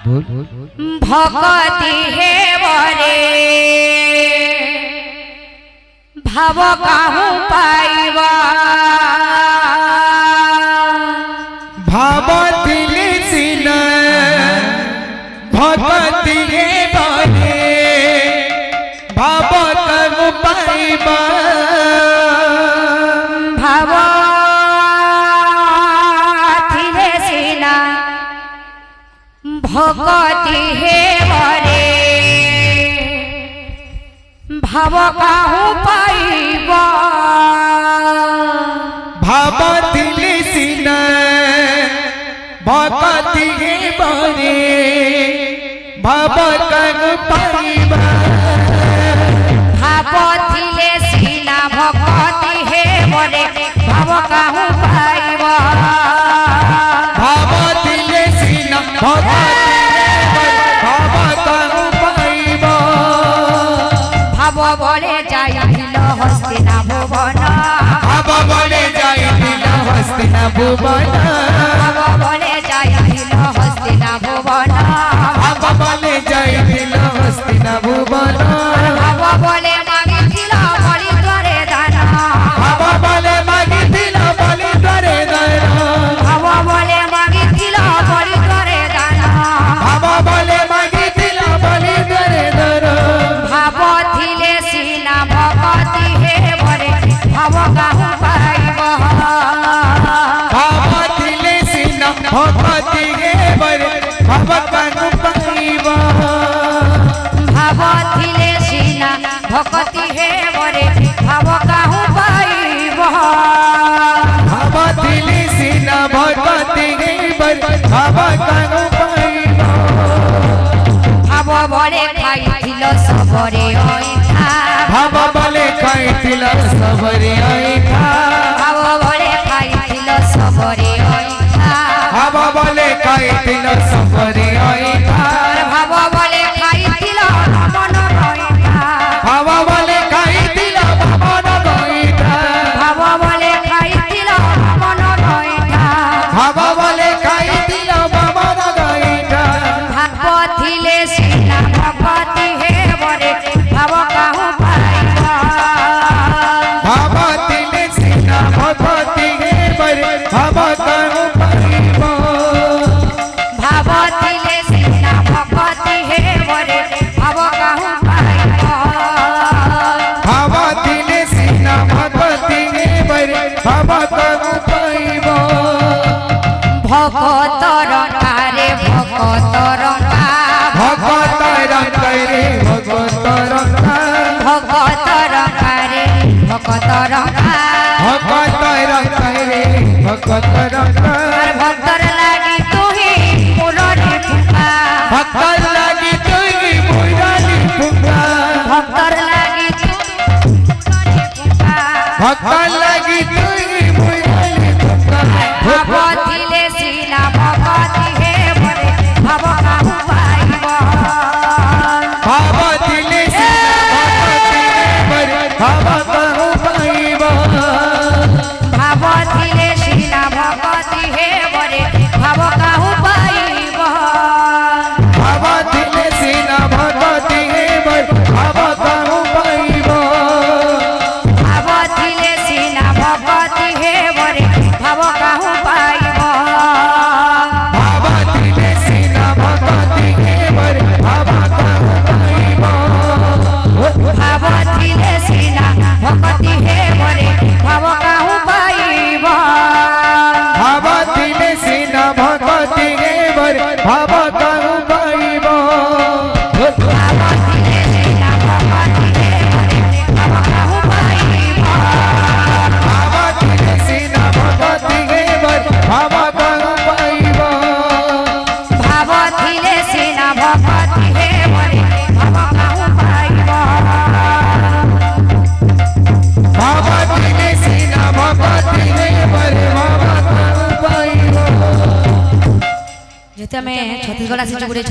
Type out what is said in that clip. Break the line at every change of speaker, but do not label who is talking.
भगति हे बरे भाव काहू पाइबा
भाव दिले सिना भगति हे बरे भाव काहू पाइबा
भाव दिले सिना भगति हे बरे भाव काहू पाइबा
भाव दिले सिना भगति हे बरे भाव काहू पाइबा
भाव दिले सिना भगति हे बरे भाव काहू पाइबा
भाव दिले सिना भगति
बले जाइल हस्तिना भुवन
भाव बले जाइल हस्तिना भुवन
भाव बले जाइल हस्तिना भुवन
भाव बले जाइल हस्तिना भुवन
भाव बले मागिथिल बलि द्वारे दान
भाव बले मागिथिल बलि द्वारे दान
भाव बले मागिथिल बलि द्वारे दान
भाव बले मागिथिल बलि द्वारे दान
भाव थिले सिना भगति हे बरे भाव काहू पाइबा
भाव दिले सिना भगति हे बरे भाव काहू पाइबा
भाव थिले सिना भगति हे बरे भाव काहू पाइबा
भाव दिले सिना भगति हे बरे भाव काहू पाइबा
भाव बले खाइथिल सबरे ऐठा
भाव बले खाइथिल सबरे ऐठा
भाव बले खाइथिल सबरे ऐठा
भाव बले खाइथिल सबरे ऐठा
भाव बले खाइथिल मन ऐठा
भाव बले खाइथिल मन ऐठा
भाव बले खाइथिल मन ऐठा
भाव बले खाइथिल मन ऐठा
भाव थिले सिना भगति हे बरे भाव काहू पाइबा
भाव दिले सिना भगति हे बरे भाव काहू पाइबा
भाव थिले सिना भगति हे बरे भाव काहू पाइबा
भाव दिले सिना भगति हे बरे भाव काहू पाइबा
भगत रंगारे भगत रंगा
भगत रंगारे भगत रंगा
भगत रंगारे भगत रंगा
भगत रंगारे भगत रंगा
भक्तर लागी तुही मुरली फुका
भक्तर लागी तुही मुरली फुका
भक्तर लागी
भक्तर लागी तुही मुरली फुका
भाव थिले सिना भगति हे बरे भाव काहू पाइबा
भाव दिले सिना भगति हे बरे भाव काहू पाइबा
भाव थिले सिना भगति हे बरे भाव काहू पाइबा
भाव दिले सिना भगति हे बरे भाव काहू पाइबा
भाव थिले सिना भगति हे बरे भाव काहू पाइबा
भाव दिले सिना भगति हे बरे भाव काहू पाइबा
भाव थिले सिना भगति हे बरे भाव काहू पाइबा
भाव दिले सिना भगति हे बरे भाव काहू पाइबा
भाव थिले सिना भगति हे बरे भाव काहू पाइबा
भाव दिले सिना भगति हे बरे भाव काहू पाइबा
भाव थिले सिना भगति हे बरे भाव काहू पाइबा
भाव दिले सिना भगति हे बरे भाव काहू पाइबा
जेते में छत्तीसगढ़ से